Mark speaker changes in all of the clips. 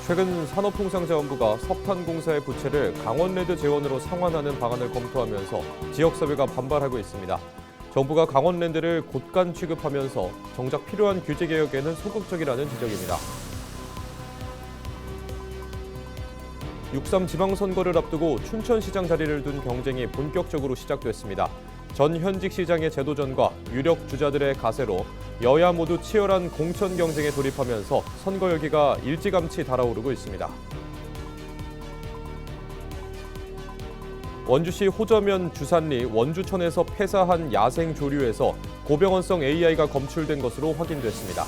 Speaker 1: 최근 산업통상자원부가 석탄공사의 부채를 강원랜드 재원으로 상환하는 방안을 검토하면서 지역사회가 반발하고 있습니다. 정부가 강원랜드를 곳간 취급하면서 정작 필요한 규제 개혁에는 소극적이라는 지적입니다. 6.3 지방선거를 앞두고 춘천시장 자리를 둔 경쟁이 본격적으로 시작됐습니다. 전 현직 시장의 재도전과 유력 주자들의 가세로 여야 모두 치열한 공천 경쟁에 돌입하면서 선거 열기가 일찌감치 달아오르고 있습니다. 원주시 호저면 주산리 원주천에서 폐사한 야생 조류에서 고병원성 AI가 검출된 것으로 확인됐습니다.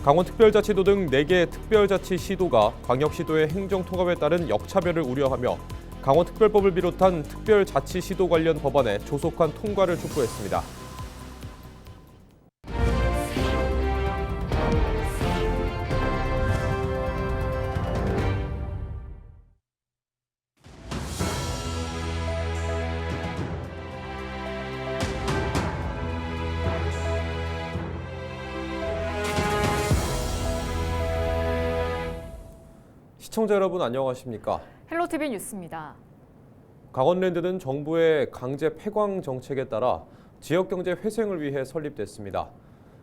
Speaker 1: 강원특별자치도 등 4개 특별자치시도가 광역시도의 행정통합에 따른 역차별을 우려하며 강원특별법을 비롯한 특별자치시도 관련 법안에 조속한 통과를 촉구했습니다. 시청자 여러분 안녕하십니까?
Speaker 2: 헬로티비 뉴스입니다.
Speaker 1: 강원랜드는 정부의 강제 폐광 정책에 따라 지역경제 회생을 위해 설립됐습니다.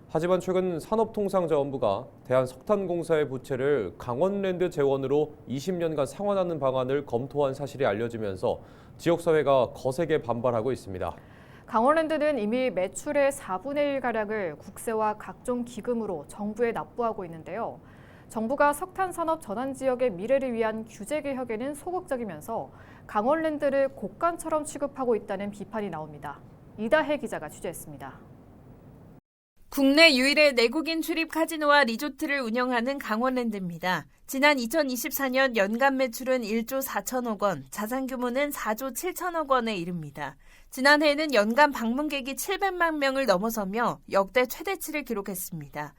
Speaker 1: 하지만 최근 산업통상자원부가 대한석탄공사의 부채를 강원랜드 재원으로 20년간 상환하는 방안을 검토한 사실이 알려지면서 지역사회가 거세게 반발하고 있습니다.
Speaker 2: 강원랜드는 이미 매출의 4분의 1가량을 국세와 각종 기금으로 정부에 납부하고 있는데요. 정부가 석탄산업 전환 지역의 미래를 위한 규제 개혁에는 소극적이면서 강원랜드를 곡간처럼 취급하고 있다는 비판이 나옵니다. 이다혜 기자가 취재했습니다.
Speaker 3: 국내 유일의 내국인 출입 카지노와 리조트를 운영하는 강원랜드입니다. 지난 2024년 연간 매출은 1조 4천억 원, 자산 규모는 4조 7천억 원에 이릅니다. 지난해에는 연간 방문객이 700만 명을 넘어서며 역대 최대치를 기록했습니다.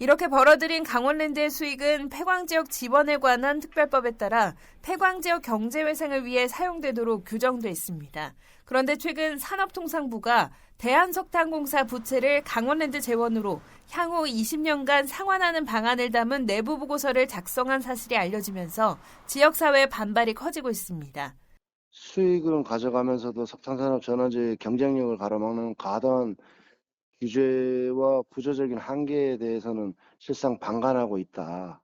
Speaker 3: 이렇게 벌어들인 강원랜드의 수익은 폐광지역 지원에 관한 특별법에 따라 폐광지역 경제회생을 위해 사용되도록 규정돼 있습니다. 그런데 최근 산업통상부가 대한석탄공사 부채를 강원랜드 재원으로 향후 20년간 상환하는 방안을 담은 내부 보고서를 작성한 사실이 알려지면서 지역사회의 반발이 커지고 있습니다.
Speaker 4: 수익을 가져가면서도 석탄산업 전환지의 경쟁력을 가로막는 과도한 규제와 구조적인 한계에 대해서는 실상 반감하고 있다.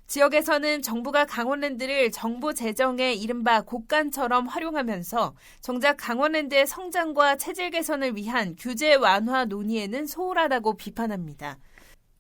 Speaker 3: 지역에서는 정부가 강원랜드를 정부 재정의 이른바 곡간처럼 활용하면서 정작 강원랜드의 성장과 체질 개선을 위한 규제 완화 논의에는 소홀하다고 비판합니다.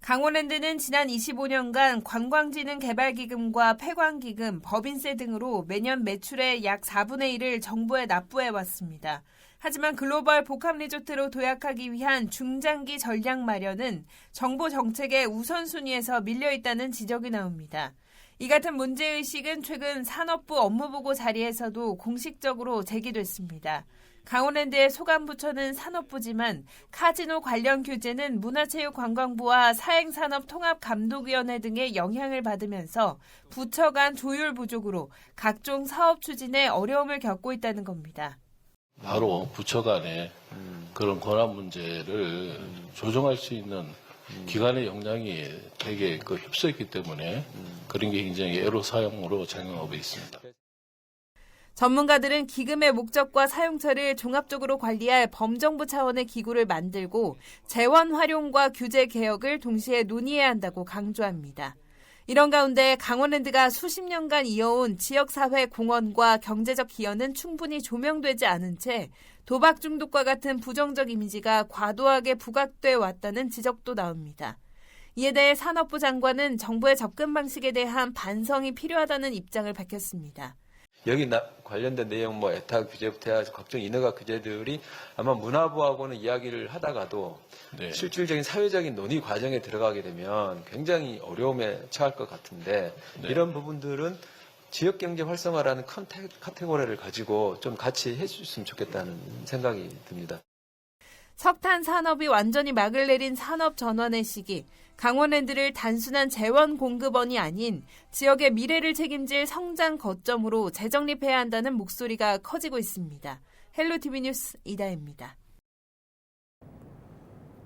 Speaker 3: 강원랜드는 지난 25년간 관광진흥개발기금과 폐광기금, 법인세 등으로 매년 매출의 약 4분의 1을 정부에 납부해왔습니다. 하지만 글로벌 복합리조트로 도약하기 위한 중장기 전략 마련은 정부 정책의 우선순위에서 밀려있다는 지적이 나옵니다. 이 같은 문제의식은 최근 산업부 업무보고 자리에서도 공식적으로 제기됐습니다. 강원랜드의 소관부처는 산업부지만 카지노 관련 규제는 문화체육관광부와 사행산업통합감독위원회 등의 영향을 받으면서 부처 간 조율 부족으로 각종 사업 추진에 어려움을 겪고 있다는 겁니다.
Speaker 5: 바로 부처 간의 그런 권한 문제를 조정할 수 있는 기관의 역량이 되게 휩쓸기 때문에 그런 게 굉장히 애로사항으로 작용하고 있습니다.
Speaker 3: 전문가들은 기금의 목적과 사용처를 종합적으로 관리할 범정부 차원의 기구를 만들고 재원 활용과 규제 개혁을 동시에 논의해야 한다고 강조합니다. 이런 가운데 강원랜드가 수십 년간 이어온 지역사회 공헌과 경제적 기여는 충분히 조명되지 않은 채 도박 중독과 같은 부정적 이미지가 과도하게 부각돼 왔다는 지적도 나옵니다. 이에 대해 산업부 장관은 정부의 접근 방식에 대한 반성이 필요하다는 입장을 밝혔습니다.
Speaker 6: 여기 관련된 내용 에타 규제부터 해서 각종 인허가 규제들이 아마 문화부하고는 이야기를 하다가도 실질적인 사회적인 논의 과정에 들어가게 되면 굉장히 어려움에 처할 것 같은데 이런 부분들은 지역경제 활성화라는 큰 카테고리를 가지고 좀 같이 해주셨으면 좋겠다는 생각이 듭니다.
Speaker 3: 석탄 산업이 완전히 막을 내린 산업 전환의 시기, 강원랜드를 단순한 재원 공급원이 아닌 지역의 미래를 책임질 성장 거점으로 재정립해야 한다는 목소리가 커지고 있습니다. 헬로티비 뉴스 이다혜입니다.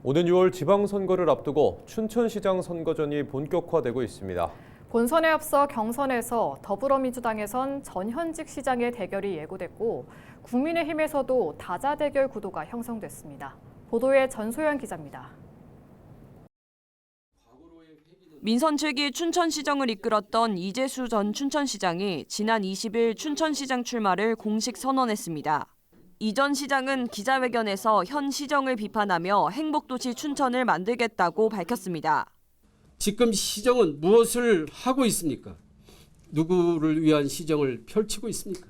Speaker 1: 오는 6월 지방선거를 앞두고 춘천시장 선거전이 본격화되고 있습니다.
Speaker 2: 본선에 앞서 경선에서 더불어민주당에선 전현직 시장의 대결이 예고됐고 국민의힘에서도 다자대결 구도가 형성됐습니다. 보도에 전소연 기자입니다.
Speaker 7: 민선 7기 춘천시정을 이끌었던 이재수 전 춘천시장이 지난 20일 춘천시장 출마를 공식 선언했습니다. 이 전 시장은 기자회견에서 현 시정을 비판하며 행복도시 춘천을 만들겠다고 밝혔습니다.
Speaker 8: 지금 시정은 무엇을 하고 있습니까? 누구를 위한 시정을 펼치고 있습니까?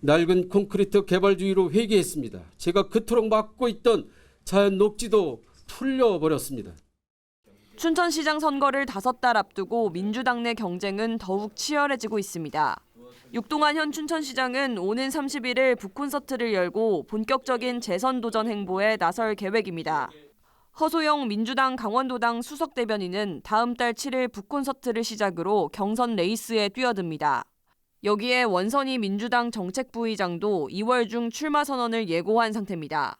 Speaker 8: 낡은 콘크리트 개발주의로 회귀했습니다. 제가 그토록 막고 있던 자연 녹지도 풀려버렸습니다.
Speaker 7: 춘천시장 선거를 5달 앞두고 민주당 내 경쟁은 더욱 치열해지고 있습니다. 육동환 현 춘천시장은 오는 31일 북콘서트를 열고 본격적인 재선 도전 행보에 나설 계획입니다. 허소영 민주당 강원도당 수석대변인은 다음 달 7일 북콘서트를 시작으로 경선 레이스에 뛰어듭니다. 여기에 원선희 민주당 정책부의장도 2월 중 출마 선언을 예고한 상태입니다.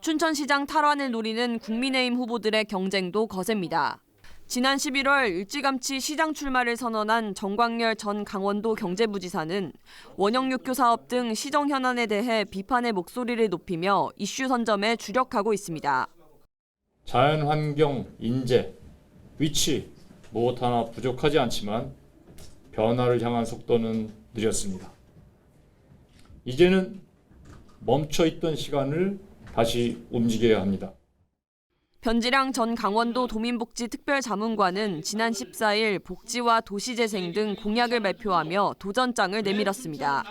Speaker 7: 춘천시장 탈환을 노리는 국민의힘 후보들의 경쟁도 거셉니다. 지난 11월 일찌감치 시장 출마를 선언한 정광열 전 강원도 경제부지사는 원형육교 사업 등 시정 현안에 대해 비판의 목소리를 높이며 이슈 선점에 주력하고 있습니다.
Speaker 9: 자연환경, 인재, 위치 무엇 하나 부족하지 않지만 변화를 향한 속도는 느렸습니다. 이제는 멈춰있던 시간을 다시 움직여야 합니다.
Speaker 7: 변지량 전 강원도 도민복지특별자문관은 지난 14일 복지와 도시재생 등 공약을 발표하며 도전장을 내밀었습니다.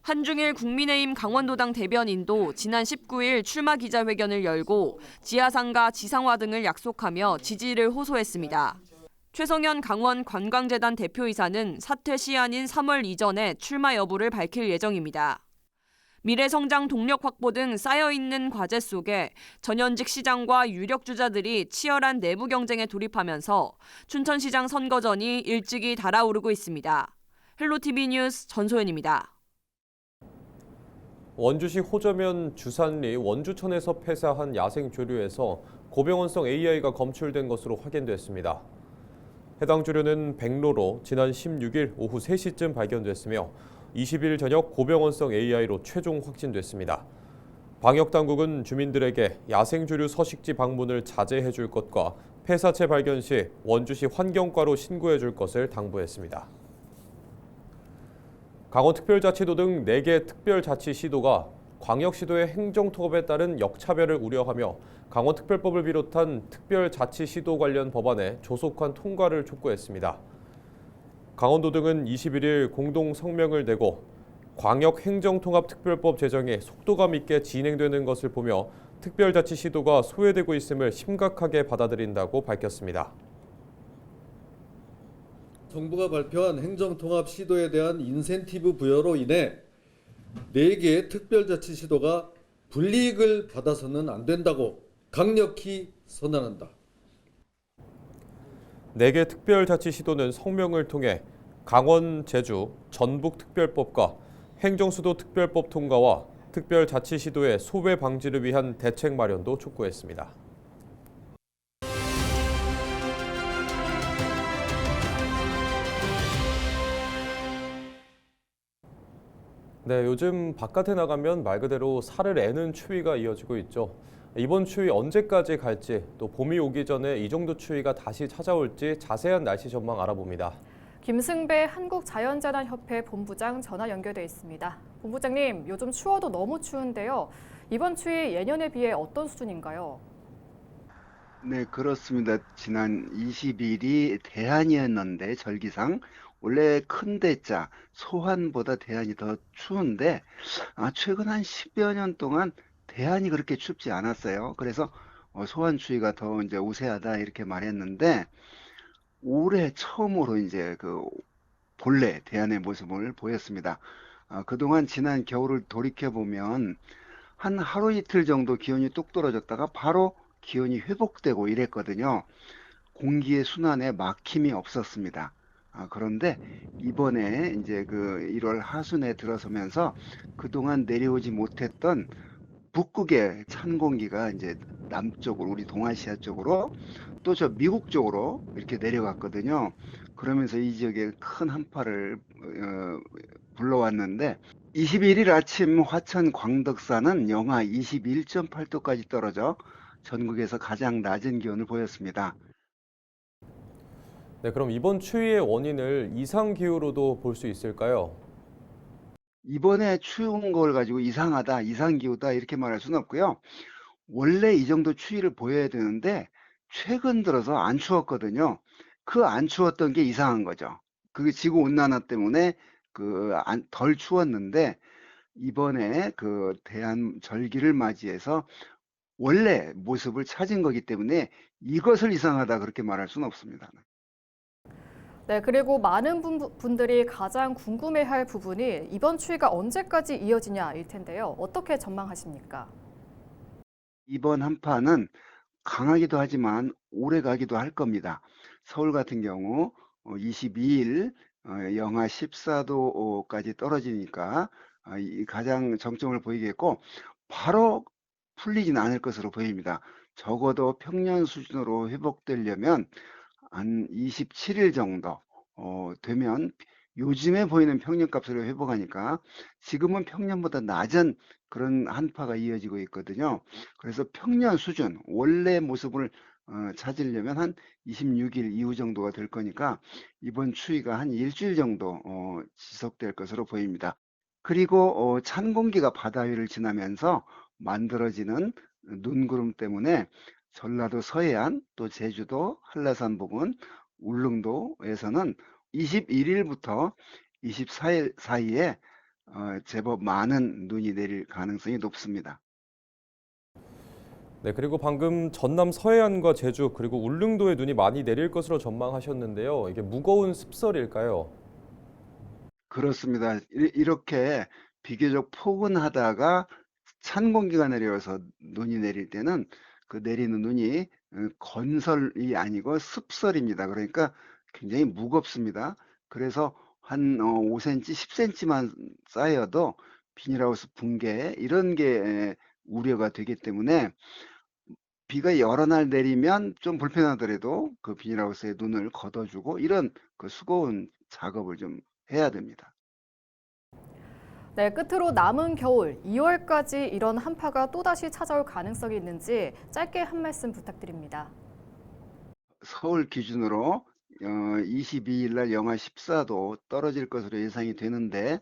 Speaker 7: 한중일 국민의힘 강원도당 대변인도 지난 19일 출마 기자회견을 열고 지하상가 지상화 등을 약속하며 지지를 호소했습니다. 최성현 강원 관광재단 대표이사는 사퇴 시한인 3월 이전에 출마 여부를 밝힐 예정입니다. 미래성장 동력 확보 등 쌓여있는 과제 속에 전현직 시장과 유력 주자들이 치열한 내부 경쟁에 돌입하면서 춘천시장 선거전이 일찍이 달아오르고 있습니다. 헬로티비 뉴스 전소연입니다.
Speaker 1: 원주시 호저면 주산리 원주천에서 폐사한 야생조류에서 고병원성 AI가 검출된 것으로 확인됐습니다. 해당 조류는 백로로 지난 16일 오후 3시쯤 발견됐으며 20일 저녁 고병원성 AI로 최종 확진됐습니다. 방역당국은 주민들에게 야생조류 서식지 방문을 자제해 줄 것과 폐사체 발견 시 원주시 환경과로 신고해 줄 것을 당부했습니다. 강원특별자치도 등 4개 특별자치시도가 광역시도의 행정통합에 따른 역차별을 우려하며 강원특별법을 비롯한 특별자치시도 관련 법안의 조속한 통과를 촉구했습니다. 강원도 등은 21일 공동 성명을 내고 광역행정통합특별법 제정이 속도감 있게 진행되는 것을 보며 특별자치시도가 소외되고 있음을 심각하게 받아들인다고 밝혔습니다.
Speaker 10: 정부가 발표한 행정통합 시도에 대한 인센티브 부여로 인해 4개 특별자치시도가 불이익을 받아서는 안 된다고 강력히 선언한다.
Speaker 1: 4개 특별자치시도는 성명을 통해 강원, 제주, 전북특별법과 행정수도 특별법 통과와 특별자치시도의 소외 방지를 위한 대책 마련도 촉구했습니다. 네, 요즘 바깥에 나가면 말 그대로 살을 애는 추위가 이어지고 있죠. 이번 추위 언제까지 갈지, 또 봄이 오기 전에 이 정도 추위가 다시 찾아올지 자세한 날씨 전망 알아봅니다.
Speaker 2: 김승배 한국자연재난협회 본부장 전화 연결돼 있습니다. 본부장님, 요즘 추워도 너무 추운데요. 이번 추위 예년에 비해 어떤 수준인가요?
Speaker 11: 네, 그렇습니다. 지난 20일이 대한이었는데 절기상 원래 큰 대자 소환보다 대한이 더 추운데 최근 한 10여 년 동안 대한이 그렇게 춥지 않았어요. 그래서 소환 추위가 더 이제 우세하다 이렇게 말했는데 올해 처음으로 이제 그 본래 대한의 모습을 보였습니다. 그동안 지난 겨울을 돌이켜 보면 한 하루 이틀 정도 기온이 뚝 떨어졌다가 바로 기온이 회복되고 이랬거든요. 공기의 순환에 막힘이 없었습니다. 그런데 이번에 이제 그 1월 하순에 들어서면서 그동안 내려오지 못했던 북극의 찬 공기가 이제 남쪽으로 우리 동아시아 쪽으로 또 저 미국 쪽으로 이렇게 내려갔거든요. 그러면서 이 지역에 큰 한파를 불러왔는데 21일 아침 화천 광덕산은 영하 21.8도까지 떨어져 전국에서 가장 낮은 기온을 보였습니다.
Speaker 1: 네, 그럼 이번 추위의 원인을 이상 기후로도 볼 수 있을까요?
Speaker 11: 이번에 추운 걸 가지고 이상하다, 이상기후다 이렇게 말할 수는 없고요. 원래 이 정도 추위를 보여야 되는데 최근 들어서 안 추웠거든요. 그 안 추웠던 게 이상한 거죠. 그게 지구 온난화 때문에 덜 추웠는데 이번에 그 대한절기를 맞이해서 원래 모습을 찾은 거기 때문에 이것을 이상하다 그렇게 말할 수는 없습니다.
Speaker 2: 네, 그리고 많은 분들이 가장 궁금해할 부분이 이번 추위가 언제까지 이어지냐일 텐데요. 어떻게 전망하십니까?
Speaker 11: 이번 한파는 강하기도 하지만 오래 가기도 할 겁니다. 서울 같은 경우 22일 영하 14도까지 떨어지니까 가장 정점을 보이겠고 바로 풀리지는 않을 것으로 보입니다. 적어도 평년 수준으로 회복되려면 한 27일 정도 되면 요즘에 보이는 평년값으로 회복하니까 지금은 평년보다 낮은 그런 한파가 이어지고 있거든요. 그래서 평년 수준, 원래 모습을 찾으려면 한 26일 이후 정도가 될 거니까 이번 추위가 한 일주일 정도 지속될 것으로 보입니다. 그리고 찬 공기가 바다 위를 지나면서 만들어지는 눈구름 때문에 전라도 서해안, 또 제주도, 한라산 부근, 울릉도에서는 21일부터 24일 사이에 제법 많은 눈이 내릴 가능성이 높습니다.
Speaker 1: 네, 그리고 방금 전남 서해안과 제주 그리고 울릉도에 눈이 많이 내릴 것으로 전망하셨는데요. 이게 무거운 습설일까요?
Speaker 11: 그렇습니다. 이렇게 비교적 포근하다가 찬 공기가 내려서 눈이 내릴 때는 그 내리는 눈이 건설이 아니고 습설입니다. 그러니까 굉장히 무겁습니다. 그래서 한 5cm, 10cm만 쌓여도 비닐하우스 붕괴 이런 게 우려가 되기 때문에 비가 여러 날 내리면 좀 불편하더라도 그 비닐하우스에 눈을 걷어주고 이런 그 수고운 작업을 좀 해야 됩니다.
Speaker 2: 네, 끝으로 남은 겨울 2월까지 이런 한파가 또다시 찾아올 가능성이 있는지 짧게 한 말씀 부탁드립니다.
Speaker 11: 서울 기준으로 22일 날 영하 14도 떨어질 것으로 예상이 되는데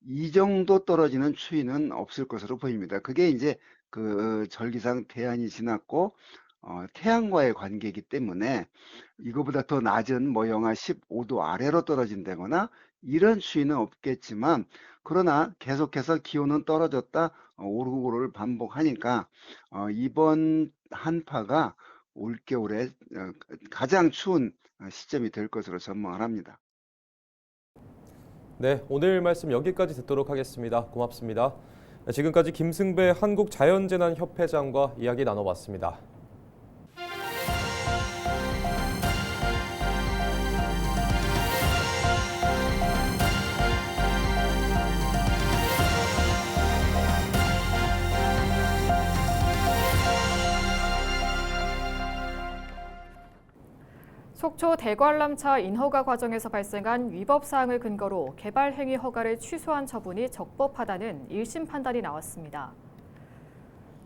Speaker 11: 이 정도 떨어지는 추위는 없을 것으로 보입니다. 그게 이제 그 절기상 대안이 지났고 태양과의 관계이기 때문에 이거보다 더 낮은 뭐 영하 15도 아래로 떨어진다거나 이런 추위는 없겠지만 그러나 계속해서 기온은 떨어졌다 오르고를 반복하니까 이번 한파가 올겨울에 가장 추운 시점이 될 것으로 전망을 합니다.
Speaker 1: 네, 오늘 말씀 여기까지 듣도록 하겠습니다. 고맙습니다. 지금까지 김승배 한국자연재난협회장과 이야기 나눠봤습니다.
Speaker 2: 속초 대관람차 인허가 과정에서 발생한 위법 사항을 근거로 개발 행위 허가를 취소한 처분이 적법하다는 1심 판단이 나왔습니다.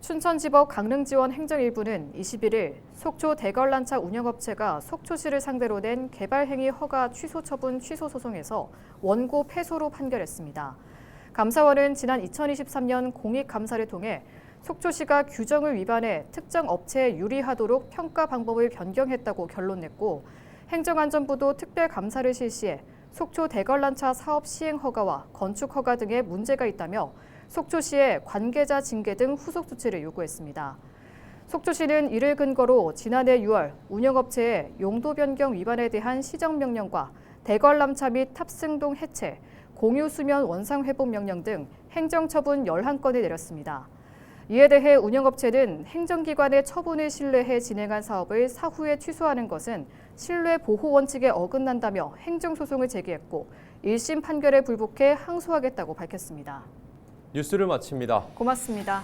Speaker 2: 춘천지법 강릉지원 행정일부는 21일 속초 대관람차 운영업체가 속초시를 상대로 낸 개발 행위 허가 취소 처분 취소 소송에서 원고 패소로 판결했습니다. 감사원은 지난 2023년 공익감사를 통해 속초시가 규정을 위반해 특정 업체에 유리하도록 평가 방법을 변경했다고 결론냈고 행정안전부도 특별감사를 실시해 속초 대관람차 사업 시행 허가와 건축 허가 등에 문제가 있다며 속초시에 관계자 징계 등 후속 조치를 요구했습니다. 속초시는 이를 근거로 지난해 6월 운영업체의 용도 변경 위반에 대한 시정명령과 대관람차 및 탑승동 해체, 공유수면 원상 회복 명령 등 행정처분 11건을 내렸습니다. 이에 대해 운영업체는 행정기관의 처분을 신뢰해 진행한 사업을 사후에 취소하는 것은 신뢰 보호 원칙에 어긋난다며 행정소송을 제기했고 1심 판결에 불복해 항소하겠다고 밝혔습니다.
Speaker 1: 뉴스를 마칩니다.
Speaker 2: 고맙습니다.